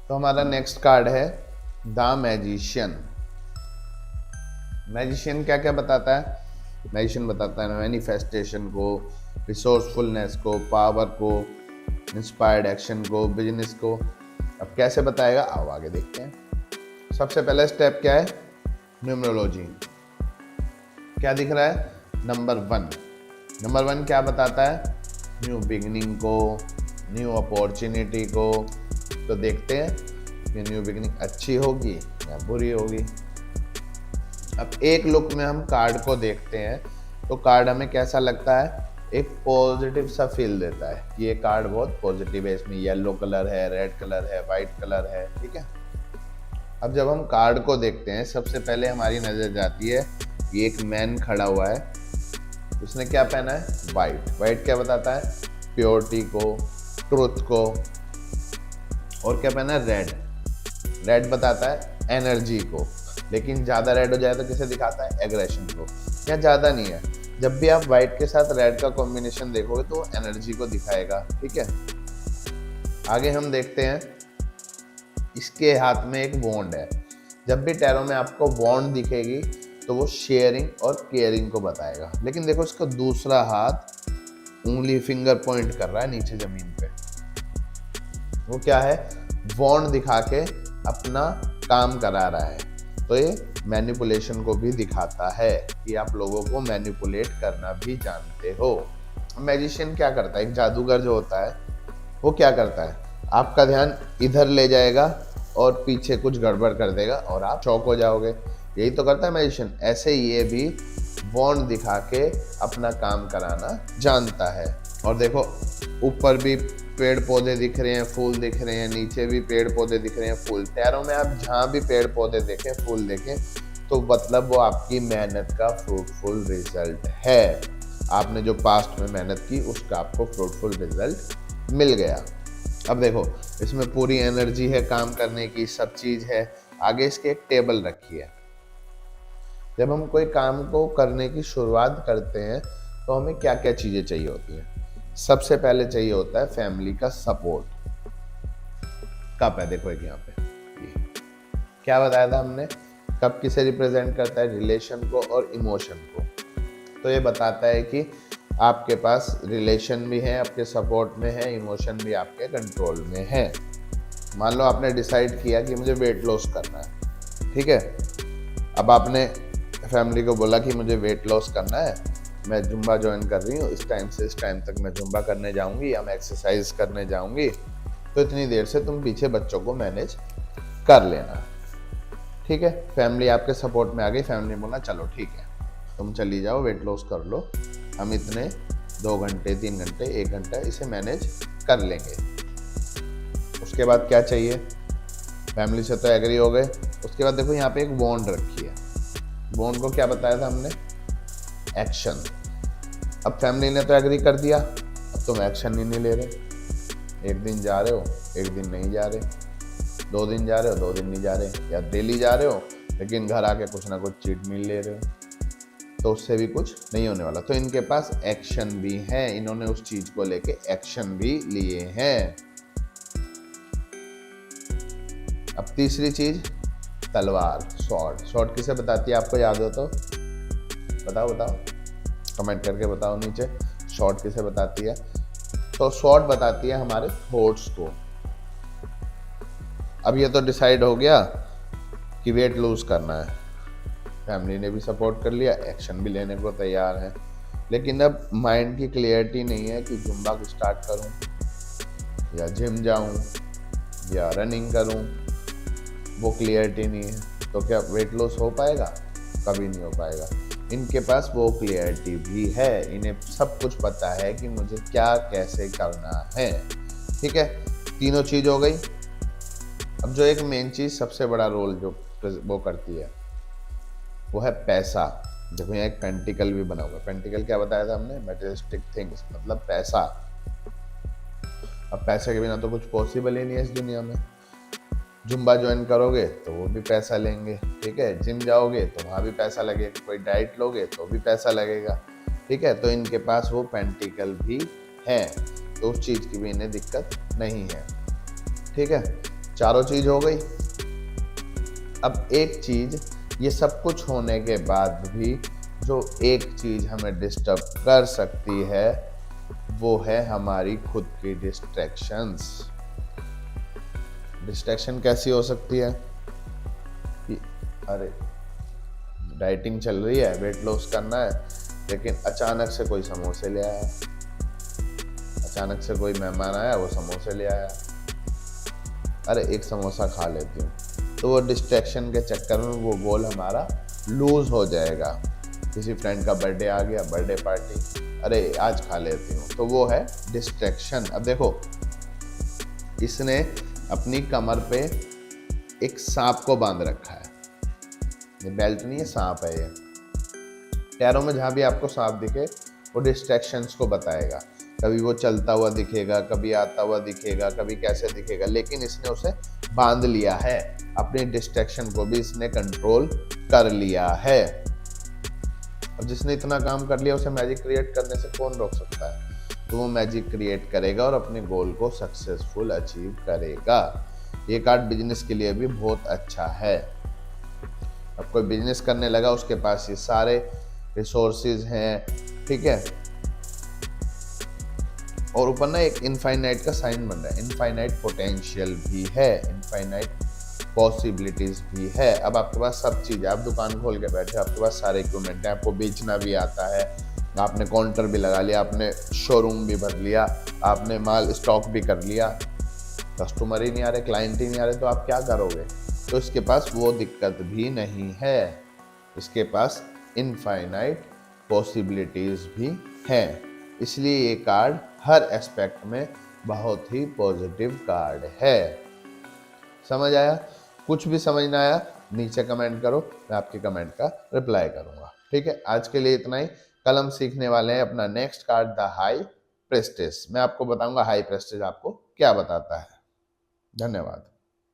तो हमारा next card है द मैजिशियन। मैजिशियन क्या क्या बताता है? मैजिशियन बताता है मैनिफेस्टेशन को, रिसोर्सफुलनेस को, पावर को, इंस्पायर्ड एक्शन को, बिजनेस को। अब कैसे बताएगा, आओ आगे देखते हैं। सबसे पहला स्टेप क्या है? न्यूमरोलॉजी। क्या दिख रहा है? नंबर 1। नंबर 1 क्या बताता है? न्यू बिगनिंग को, न्यू अपॉर्चुनिटी को। तो देखते हैं कि न्यू बिगनिंग अच्छी होगी या बुरी होगी। अब एक लुक में हम कार्ड को देखते हैं तो कार्ड हमें कैसा लगता है? एक पॉजिटिव सा फील देता है कि ये कार्ड बहुत पॉजिटिव है। इसमें येलो कलर है, रेड कलर है, वाइट कलर है, ठीक है। अब जब हम कार्ड को देखते हैं सबसे पहले हमारी नजर जाती है कि एक मैन खड़ा हुआ है। उसने क्या पहना है? वाइट। वाइट क्या बताता है? प्योरिटी को, ट्रुथ को। और क्या पहना है? रेड। रेड बताता है एनर्जी को। लेकिन ज़्यादा रेड हो जाए तो किसे दिखाता है? एग्रेशन को। या ज़्यादा नहीं है, जब भी आप व्हाइट के साथ रेड का कॉम्बिनेशन देखोगे तो एनर्जी को दिखाएगा, ठीक है। आगे हम देखते हैं, इसके हाथ में एक वॉन्ड है। जब भी टैरो में आपको वॉन्ड दिखेगी तो वो शेयरिंग और केयरिंग को बताएगा। लेकिन देखो इसका दूसरा हाथ उंगली फिंगर पॉइंट कर रहा है नीचे जमीन पे। वो क्या है? वॉन्ड दिखा के अपना काम करा रहा है। तो ये मैनिपुलेशन को भी दिखाता है कि आप लोगों को मैनिपुलेट करना भी जानते हो। मैजिशियन क्या करता है? एक जादूगर जो होता है वो क्या करता है? आपका ध्यान इधर ले जाएगा और पीछे कुछ गड़बड़ कर देगा और आप शॉक हो जाओगे। यही तो करता है मैजिशियन। ऐसे ये भी वॉन्ड दिखा के अपना काम कराना जानता है। और देखो ऊपर भी पेड़ पौधे दिख रहे हैं, फूल दिख रहे हैं, नीचे भी पेड़ पौधे दिख रहे हैं, फूल। टैरो में आप जहाँ भी पेड़ पौधे देखें, फूल देखें, तो मतलब वो आपकी मेहनत का फ्रूटफुल रिजल्ट है। आपने जो पास्ट में मेहनत की उसका आपको फ्रूटफुल रिजल्ट मिल गया। अब देखो इसमें पूरी एनर्जी है काम करने की, सब चीज है। आगे इसके एक टेबल रखी है। जब हम कोई काम को करने की शुरुआत करते हैं तो हमें क्या क्या चीजें चाहिए होती हैं? सबसे पहले चाहिए होता है फैमिली का सपोर्ट। कप है, देखो एक यहाँ पे, क्या बताया था हमने? कप किसे रिप्रेजेंट करता है? रिलेशन को और इमोशन को। तो ये बताता है कि आपके पास रिलेशन भी है, आपके सपोर्ट में है, इमोशन भी आपके कंट्रोल में है। मान लो आपने डिसाइड किया कि मुझे वेट लॉस करना है, ठीक है। अब आपने फैमिली को बोला कि मुझे वेट लॉस करना है, मैं जुम्बा ज्वाइन कर रही हूँ, इस टाइम से इस टाइम तक मैं जुम्बा करने जाऊंगी या मैं एक्सरसाइज करने जाऊंगी, तो इतनी देर से तुम पीछे बच्चों को मैनेज कर लेना, ठीक है। फैमिली आपके सपोर्ट में आ गई। फैमिली बोला चलो ठीक है, तुम चली जाओ, वेट लॉस कर लो, हम इतने 2 घंटे 3 घंटे 1 घंटा इसे मैनेज कर लेंगे। उसके बाद क्या चाहिए? फैमिली से तो एग्री हो गए। उसके बाद देखो यहाँ पे एक बॉन्ड रखी है। बॉन्ड को क्या बताया था हमने? एक्शन। अब फैमिली ने तो एग्री कर दिया, अब तुम एक्शन ही नहीं ले रहे। एक दिन जा रहे हो, एक दिन नहीं जा रहे, 2 दिन जा रहे हो, 2 दिन नहीं जा रहे, या डेली जा रहे हो लेकिन घर आके कुछ ना कुछ चीट मील ले रहे हो, तो उससे भी कुछ नहीं होने वाला। तो इनके पास एक्शन भी है, इन्होंने उस चीज को लेके एक्शन भी लिए हैं। अब तीसरी चीज, तलवार, स्वॉर्ड। स्वॉर्ड किसे बताती है? आपको याद हो तो बताओ बताओ, कमेंट करके बताओ नीचे, स्वॉर्ड किसे बताती है? तो स्वॉर्ड बताती है हमारे थॉट्स को। अब ये तो डिसाइड हो गया कि वेट लूज करना है, फैमिली ने भी सपोर्ट कर लिया, एक्शन भी लेने को तैयार है। लेकिन अब माइंड की क्लियरिटी नहीं है कि जुम्बा स्टार्ट करूं या जिम जाऊं या रनिंग करूं, वो क्लियरिटी नहीं है। तो क्या वेट लॉस हो पाएगा? कभी नहीं हो पाएगा। इनके पास वो क्लियरिटी भी है, इन्हें सब कुछ पता है कि मुझे क्या कैसे करना है, ठीक है। तीनों चीज हो गई। अब जो एक मेन चीज सबसे बड़ा रोल जो वो करती है वो है पैसा। देखो यहाँ एक पेंटिकल भी बना हुआ है। पेंटिकल क्या बताया था हमने? मटेरियलिस्टिक थिंग्स, मतलब पैसा। अब पैसे के बिना तो कुछ पॉसिबल ही नहीं है इस दुनिया में। जुम्बा ज्वाइन करोगे तो वो भी पैसा लेंगे, ठीक है। जिम जाओगे तो वहाँ भी पैसा लगेगा, कोई डाइट लोगे तो भी पैसा लगेगा, ठीक है। तो इनके पास वो पेंटिकल भी है, तो उस चीज़ की भी इन्हें दिक्कत नहीं है, ठीक है। चारों चीज हो गई। अब एक चीज, ये सब कुछ होने के बाद भी जो एक चीज हमें डिस्टर्ब कर सकती है वो है हमारी खुद की डिस्ट्रैक्शंस। डिस्ट्रैक्शन कैसी हो सकती है कि अरे डाइटिंग चल रही है, वेट लॉस करना है, लेकिन अचानक से कोई समोसे ले आया, अचानक से कोई मेहमान आया वो समोसे ले आया, अरे एक समोसा खा लेती हूँ, तो वो डिस्ट्रैक्शन के चक्कर में वो गोल हमारा लूज हो जाएगा। किसी फ्रेंड का बर्थडे आ गया, बर्थडे पार्टी, अरे आज खा लेती हूँ, तो वो है डिस्ट्रैक्शन। अब देखो, इसने अपनी कमर पे एक सांप को बांध रखा है, ये बेल्ट नहीं है, सांप है ये। पैरों में जहाँ भी आपको सांप दिखे वो डिस्ट्रैक्शंस को बताएगा। कभी वो चलता हुआ दिखेगा, कभी आता हुआ दिखेगा, कभी कैसे दिखेगा, लेकिन इसने उसे बांध लिया है। अपनी डिस्ट्रैक्शन को भी इसने कंट्रोल कर लिया है। अब जिसने इतना काम कर लिया उसे मैजिक क्रिएट करने से कौन रोक सकता है? तो वो मैजिक क्रिएट करेगा और अपने गोल को सक्सेसफुल अचीव करेगा। ये कार्ड बिजनेस के लिए भी बहुत अच्छा है। अब कोई बिजनेस करने लगा, उसके पास ये सारे रिसोर्सेज हैं, ठीक है, और ऊपर ना एक इनफाइनाइट का साइन बन रहा है। इनफाइनाइट पोटेंशियल भी है, इनफाइनाइट पॉसिबिलिटीज भी है। अब आपके पास सब चीज़ है, आप दुकान खोल के बैठे, आपके पास सारे इक्विपमेंट है, आपको बेचना भी आता है, आपने काउंटर भी लगा लिया, आपने शोरूम भी भर लिया, आपने माल स्टॉक भी कर लिया, कस्टमर ही नहीं आ रहे, क्लाइंट ही नहीं आ रहे, तो आप क्या करोगे? तो इसके पास वो दिक्कत भी नहीं है, इसके पास इनफाइनाइट पॉसिबिलिटीज भी हैं। इसलिए ये कार्ड हर एस्पेक्ट में बहुत ही पॉजिटिव कार्ड है। समझ आया? कुछ भी समझ ना आया नीचे कमेंट करो, मैं आपके कमेंट का रिप्लाई करूंगा। ठीक है, आज के लिए इतना ही। कल हम सीखने वाले हैं अपना next card, the high prestige. मैं आपको बताऊंगा हाई प्रेस्टिज आपको क्या बताता है। धन्यवाद।